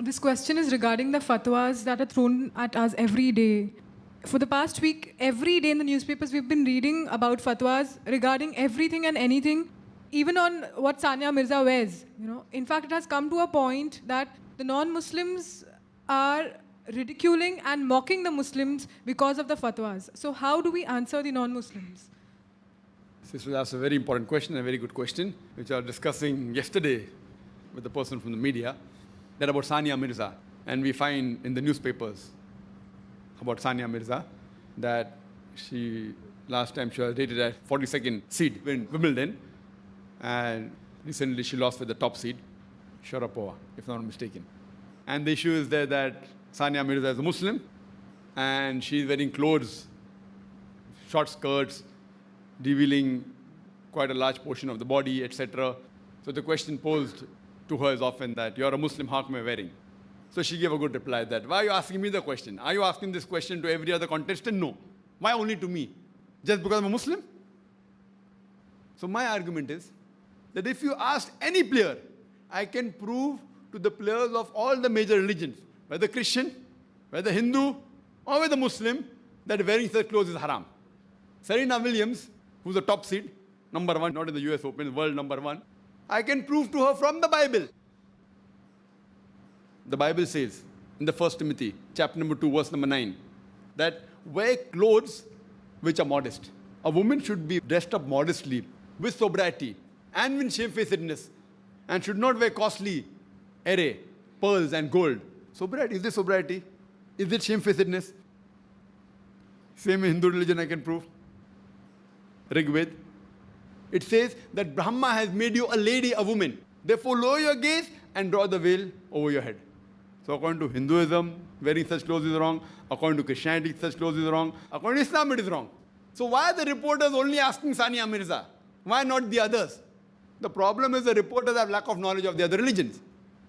This question is regarding the fatwas that are thrown at us every day. For the past week, every day in the newspapers, we've been reading about fatwas regarding everything and anything, even on what Sania Mirza wears. In fact, it has come to a point that the non-Muslims are ridiculing and mocking the Muslims because of the fatwas. So how do we answer the non-Muslims? Sister, that's a very important question, a very good question, which I was discussing yesterday with the person from the media, that about Sania Mirza. And we find in the newspapers about Sania Mirza that last time she was rated at 42nd seed in Wimbledon, and recently she lost with the top seed, Sharapova, if I'm not mistaken. And the issue is there that Sania Mirza is a Muslim, and she's wearing clothes, short skirts, revealing quite a large portion of the body, etc. So the question posed to her is often that, you're a Muslim, how come you're wearing? So she gave a good reply that, why are you asking me the question? Are you asking this question to every other contestant? No. Why only to me? Just because I'm a Muslim? So my argument is that if you ask any player, I can prove to the players of all the major religions, whether Christian, whether Hindu, or whether Muslim, that wearing such clothes is haram. Serena Williams, who's a top seed, number 1, not in the US Open, world number 1, I can prove to her from the Bible. The Bible says in the 1 Timothy, chapter number 2, verse number 9, that wear clothes which are modest. A woman should be dressed up modestly, with sobriety, and with shamefacedness, and should not wear costly array, pearls and gold. Sobriety, is this sobriety? Is it shamefacedness? Same in Hindu religion I can prove. Rig Ved. It says that Brahma has made you a lady, a woman. Therefore lower your gaze and draw the veil over your head. So according to Hinduism, wearing such clothes is wrong. According to Christianity, such clothes is wrong. According to Islam, it is wrong. So why are the reporters only asking Sania Mirza? Why not the others? The problem is the reporters have lack of knowledge of the other religions.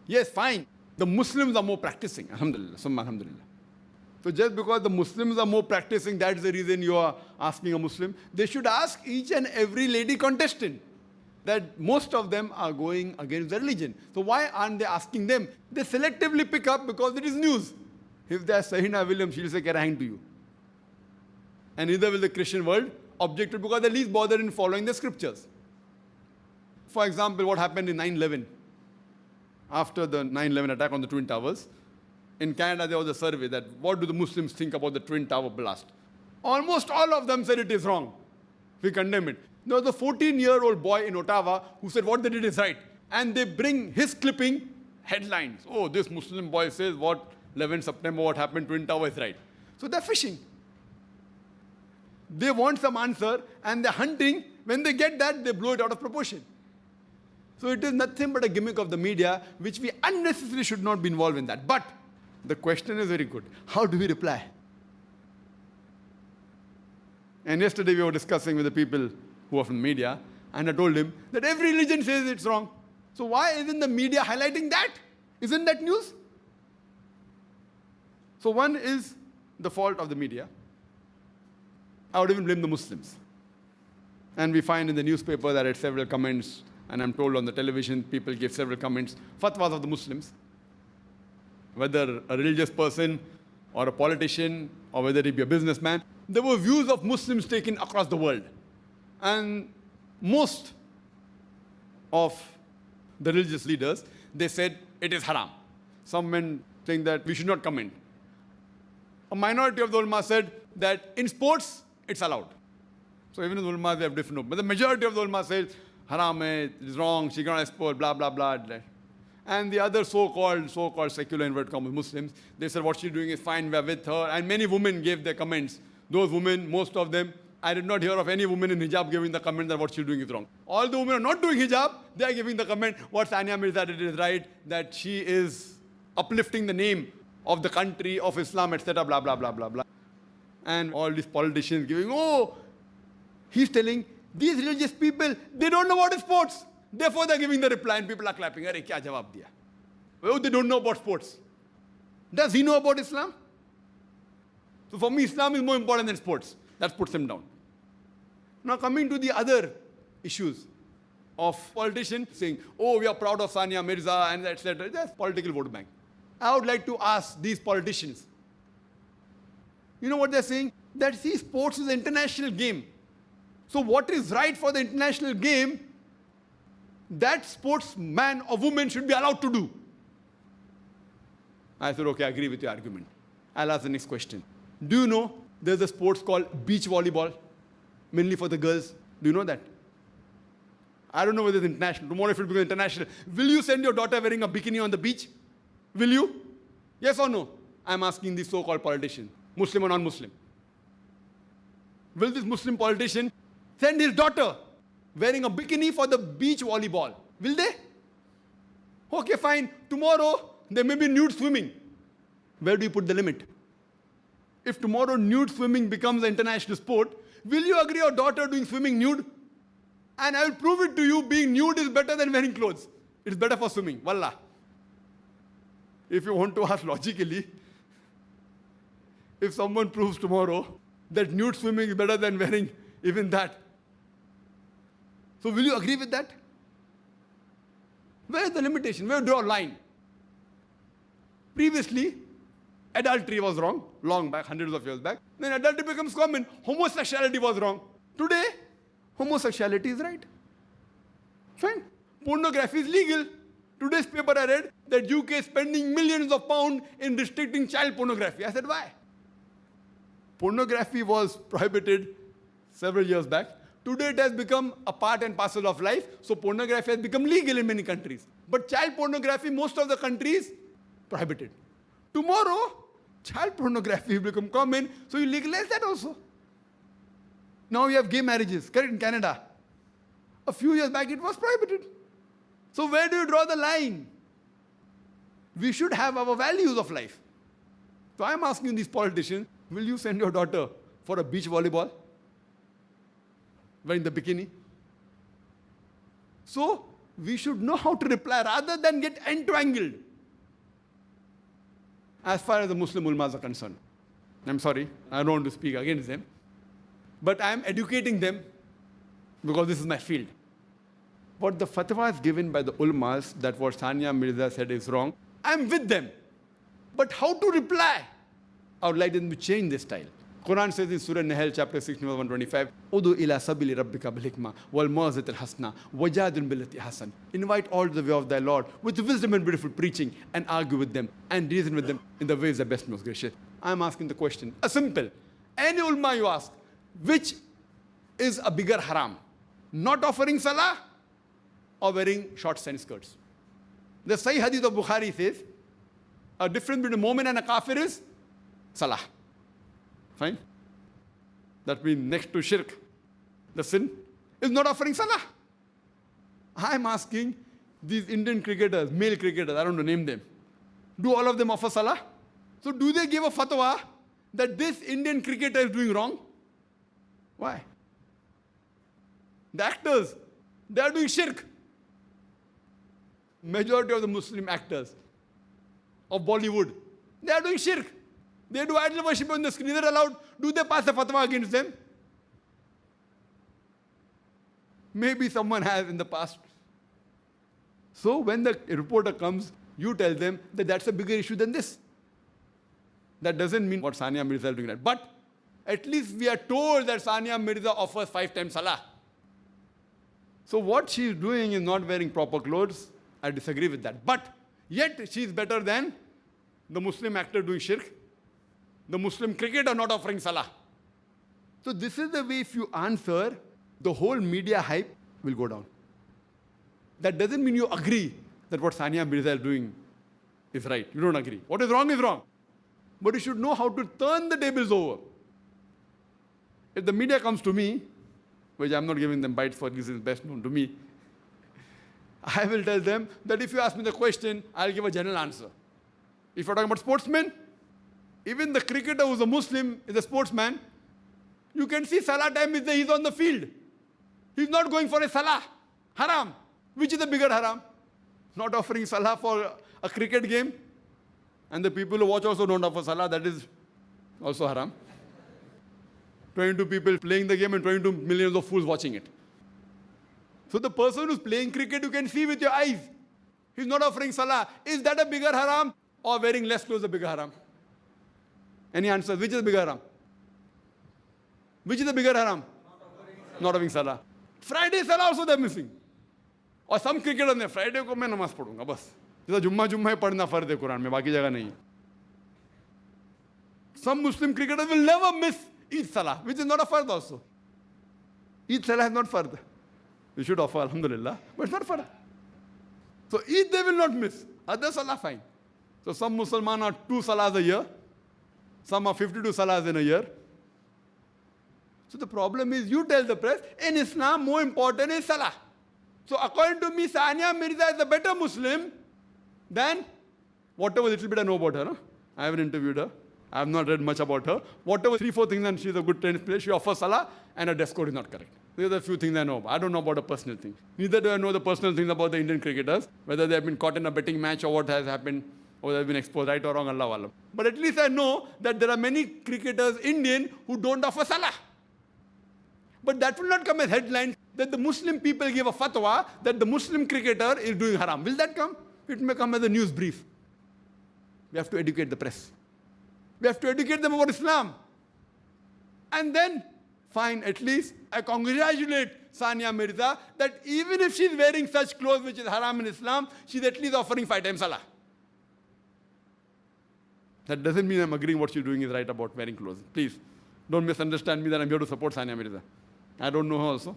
Yes, fine. The Muslims are more practicing. Alhamdulillah. Summa alhamdulillah. So just because the Muslims are more practicing, that's the reason you are asking a Muslim. They should ask each and every lady contestant that most of them are going against the religion. So why aren't they asking them? They selectively pick up because it is news. If there's Serena Williams, she'll say, "Can I hang to you?" And neither will the Christian world object to it because they're least bothered in following the scriptures. For example, what happened in 9/11? After the 9/11 attack on the Twin Towers, in Canada there was a survey that what do the Muslims think about the Twin Tower blast? Almost all of them said it is wrong. We condemn it. There was a 14-year-old boy in Ottawa who said what they did is right. And they bring his clipping headlines. Oh, this Muslim boy says what 11 September, what happened, Twin Tower is right. So they're fishing. They want some answer and they're hunting. When they get that, they blow it out of proportion. So it is nothing but a gimmick of the media, which we unnecessarily should not be involved in that. But the question is very good. How do we reply? And yesterday we were discussing with the people who are from the media, and I told him that every religion says it's wrong. So why isn't the media highlighting that? Isn't that news? So one is the fault of the media. I would even blame the Muslims. And we find in the newspaper that at several comments, and I'm told on the television, people give several comments, fatwas of the Muslims. Whether a religious person or a politician or whether it be a businessman, there were views of Muslims taken across the world. And most of the religious leaders, they said it is haram. Some men saying that we should not comment. A minority of the ulama said that in sports, it's allowed. So even in the ulama, they have different opinions. But the majority of the ulama says, haram hai, it is wrong, she cannot export, blah, blah, blah. And the other so-called secular inverted commas Muslims, they said what she's doing is fine, we're with her. And many women gave their comments. Those women, most of them, I did not hear of any woman in hijab giving the comment that what she's doing is wrong. All the women are not doing hijab, they are giving the comment, what Sania Mirza did is right, that she is uplifting the name of the country, of Islam, etc., blah, blah, blah, blah, blah. And all these politicians giving, oh, he's telling, these religious people, they don't know what is sports. Therefore, they're giving the reply and people are clapping. Arey, kya jawab diya? Oh, they don't know about sports. Does he know about Islam? So for me, Islam is more important than sports. That puts him down. Now coming to the other issues of politicians saying, oh, we are proud of Sania Mirza and etc. That's political vote bank. I would like to ask these politicians. You know what they're saying? That see, sports is an international game. So what is right for the international game, that sportsman or woman should be allowed to do. I said, okay, I agree with your argument. I'll ask the next question. Do you know there's a sports called beach volleyball, mainly for the girls? Do you know that? I don't know whether it's international. Tomorrow if it becomes international, will you send your daughter wearing a bikini on the beach? Will you? Yes or no? I'm asking these so-called politicians, Muslim or non-Muslim. Will this Muslim politician send his daughter wearing a bikini for the beach volleyball? Will they? Okay, fine. Tomorrow, there may be nude swimming. Where do you put the limit? If tomorrow nude swimming becomes an international sport, will you agree your daughter doing swimming nude? And I will prove it to you, being nude is better than wearing clothes. It's better for swimming. Wallah. If you want to ask logically, if someone proves tomorrow that nude swimming is better than wearing even that, so will you agree with that? Where is the limitation? Where do you draw a line? Previously, adultery was wrong, long back, hundreds of years back. Then adultery becomes common. Homosexuality was wrong. Today, homosexuality is right. Fine. Pornography is legal. Today's paper I read that UK is spending millions of pounds in restricting child pornography. I said, why? Pornography was prohibited several years back. Today it has become a part and parcel of life, so pornography has become legal in many countries. But child pornography, most of the countries, prohibited. Tomorrow, child pornography will become common, so you legalize that also. Now you have gay marriages, correct, in Canada. A few years back it was prohibited. So where do you draw the line? We should have our values of life. So I'm asking these politicians, will you send your daughter for a beach volleyball? Wearing the bikini? So we should know how to reply rather than get entangled. As far as the Muslim ulmas are concerned, I'm sorry, I don't want to speak against them, but I'm educating them because this is my field. What the fatwas given by the ulmas, that what Sania Mirza said is wrong, I'm with them. But how to reply? I would like them to change their style. Quran says in Surah Nahl, chapter 6, verse 125, Udu ila sabili rabbika bil hikmah wal mawzat al hasna wajadun billati hasan. Invite all to the way of thy Lord with wisdom and beautiful preaching, and argue with them and reason with them in the ways that best most gracious. I'm asking the question, a simple. Any ulma you ask, which is a bigger haram? Not offering salah or wearing short stand skirts? The Sahih Hadith of Bukhari says, a difference between a mu'min and a kafir is salah. Fine? That means next to shirk, the sin is not offering salah. I'm asking these Indian cricketers, male cricketers, I don't know, name them. Do all of them offer salah? So do they give a fatwa that this Indian cricketer is doing wrong? Why? The actors, they are doing shirk. Majority of the Muslim actors of Bollywood, they are doing shirk. They do idol worship on the screen. They're allowed. Do they pass a fatwa against them? Maybe someone has in the past. So when the reporter comes, you tell them that that's a bigger issue than this. That doesn't mean what Sania Mirza is doing that. But at least we are told that Sania Mirza offers 5 times salah. So what she is doing is not wearing proper clothes. I disagree with that. But yet she is better than the Muslim actor doing shirk, the Muslim cricketer not offering salah. So this is the way if you answer, the whole media hype will go down. That doesn't mean you agree that what Sania Mirza is doing is right. You don't agree. What is wrong is wrong. But you should know how to turn the tables over. If the media comes to me, which I'm not giving them bites for this is best known to me, I will tell them that if you ask me the question, I'll give a general answer. If you're talking about sportsmen, even the cricketer who's a Muslim is a sportsman, you can see salah time is he's on the field. He's not going for a salah. Haram. Which is the bigger haram? Not offering salah for a cricket game. And the people who watch also don't offer salah. That is also haram. 22 people playing the game and 22 millions of fools watching it. So the person who's playing cricket, you can see with your eyes. He's not offering salah. Is that a bigger haram? or wearing less clothes a bigger haram? Any answers? Which is the bigger haram? Which is the bigger haram? Not having salah. Friday salah also they're missing. Or some cricketers ne Friday ko main namaz padunga bas. Jisa Jumma hai padhna fard hai Quran mein, baki jagah nahi. Some Muslim cricketers will never miss Eid salah, which is not a fard also. Eid salah is not fard. We should offer alhamdulillah, but it's not fard. So Eid they will not miss. Other salah fine. So some Muslims are 2 salahs a year. Some are 52 salahs in a year. So the problem is, you tell the press, in Islam, more important is salah. So according to me, Sania Mirza is a better Muslim than whatever little bit I know about her. No? I haven't interviewed her. I have not read much about her. Whatever 3-4 things, and she's a good tennis player, she offers salah, and her dress code is not correct. These are the few things I know. I don't know about her personal things. Neither do I know the personal things about the Indian cricketers, whether they have been caught in a betting match or what has happened, or they have been exposed, right or wrong, Allah Alam. But at least I know that there are many cricketers, Indian, who don't offer salah. But that will not come as headlines that the Muslim people give a fatwa that the Muslim cricketer is doing haram. Will that come? It may come as a news brief. We have to educate the press. We have to educate them about Islam. And then, fine, at least I congratulate Sania Mirza that even if she's wearing such clothes which is haram in Islam, she's at least offering 5 times salah. That doesn't mean I'm agreeing what she's doing is right about wearing clothes. Please, don't misunderstand me that I'm here to support Sania Mirza. I don't know her also.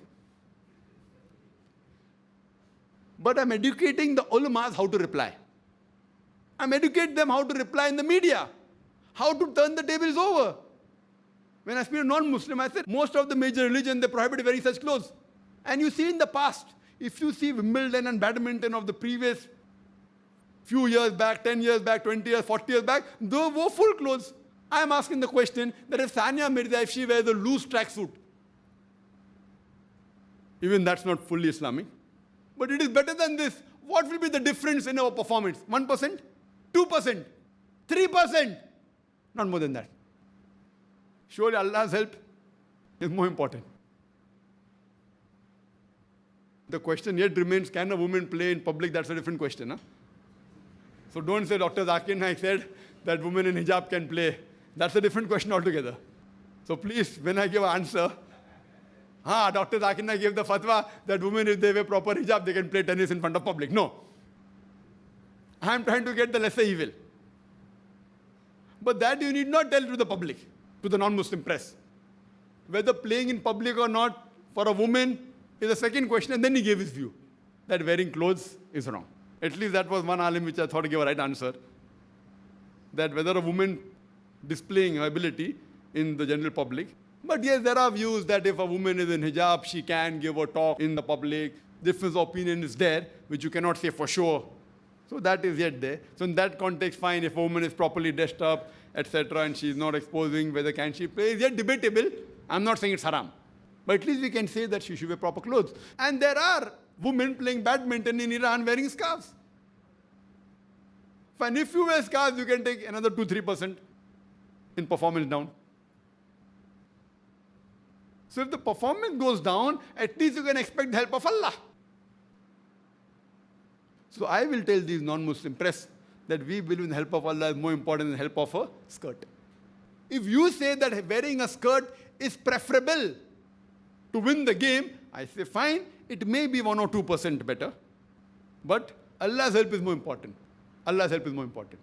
But I'm educating the ulamas how to reply. I'm educating them how to reply in the media. How to turn the tables over. When I speak to non-Muslim, I said, most of the major religions, they prohibit wearing such clothes. And you see in the past, if you see Wimbledon and badminton of the previous few years back, 10 years back, 20 years, 40 years back, they wore full clothes. I am asking the question that if Sania Mirza, if she wears a loose tracksuit, even that's not fully Islamic, but it is better than this. What will be the difference in our performance? 1%? 2%? 3%? Not more than that. Surely Allah's help is more important. The question yet remains, can a woman play in public? That's a different question. Huh? So don't say DrZakir Naik said that women in hijab can play. That's a different question altogether. So please, when I give an answer, DrZakir Naik gave the fatwa that women, if they wear proper hijab, they can play tennis in front of public. No. I am trying to get the lesser evil. But that you need not tell to the public, to the non-Muslim press. Whether playing in public or not for a woman is a second question, and then he gave his view that wearing clothes is wrong. At least that was one alim which I thought gave a right answer. That whether a woman displaying her ability in the general public. But yes, there are views that if a woman is in hijab, she can give a talk in the public. Difference of opinion is there, which you cannot say for sure. So that is yet there. So in that context, fine, if a woman is properly dressed up, etc., and she is not exposing whether can she play, is yet debatable. I'm not saying it's haram. But at least we can say that she should wear proper clothes. And there are women playing badminton in Iran wearing scarves. Fine, if you wear scarves, you can take another 2-3% in performance down. So if the performance goes down, at least you can expect the help of Allah. So I will tell these non-Muslim press that we believe in the help of Allah is more important than the help of a skirt. If you say that wearing a skirt is preferable to win the game, I say fine, it may be 1 or 2% better, but Allah's help is more important. Allah's help is more important.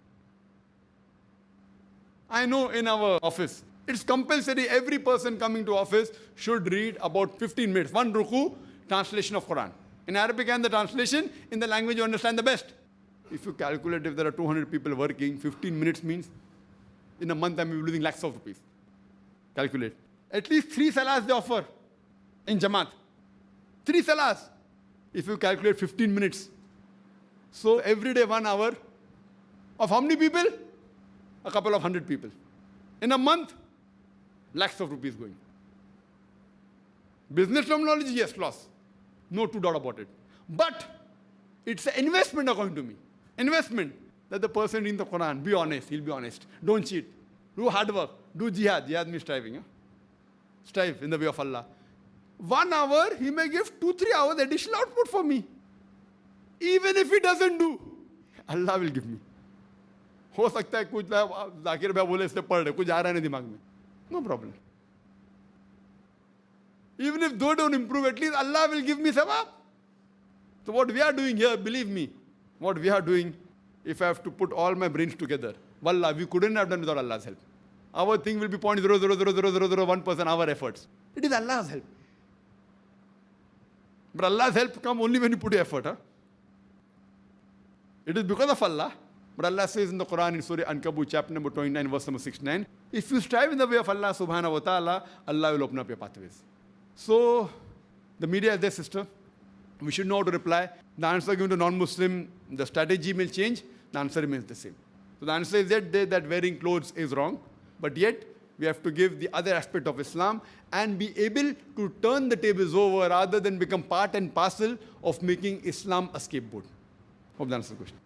I know in our office, it's compulsory every person coming to office should read about 15 minutes, 1 ruku, translation of Quran. In Arabic and the translation, in the language you understand the best. If you calculate if there are 200 people working, 15 minutes means in a month I'm losing lakhs of rupees. Calculate. At least 3 salahs they offer in Jamaat. 3 salahs. If you calculate 15 minutes. So every day 1 hour of how many people? A couple of 100 people. In a month, lakhs of rupees going. Business terminology, yes, loss. No 2 doubt about it. But it's an investment according to me. Investment. That the person reading the Quran, be honest, he'll be honest. Don't cheat. Do hard work. Do jihad. Jihad means striving. Huh? Strive in the way of Allah. 1 hour, he may give 2-3 hours additional output for me. Even if he doesn't do, Allah will give me. हो सकता है कुछ जाकिर भाई बोले इसलिए पढ़ रहे, कुछ आ रहा नहीं दिमाग में, no problem. Even if they don't improve, at least Allah will give me sawab. So what we are doing here, believe me, what we are doing, if I have to put all my brains together, wallah, we couldn't have done without Allah's help. Our thing will be 0.0000001% our efforts. It is Allah's help. But Allah's help come only when you put your effort. Huh? It is because of Allah. But Allah says in the Quran in Surah Ankabut, chapter number 29, verse number 69, if you strive in the way of Allah subhanahu wa ta'ala, Allah will open up your pathways. So, the media is their sister. We should know how to reply. The answer given to non-Muslim, the strategy may change, the answer remains the same. So the answer is that wearing clothes is wrong, but yet we have to give the other aspect of Islam and be able to turn the tables over rather than become part and parcel of making Islam a scapegoat. Hope that answers the question.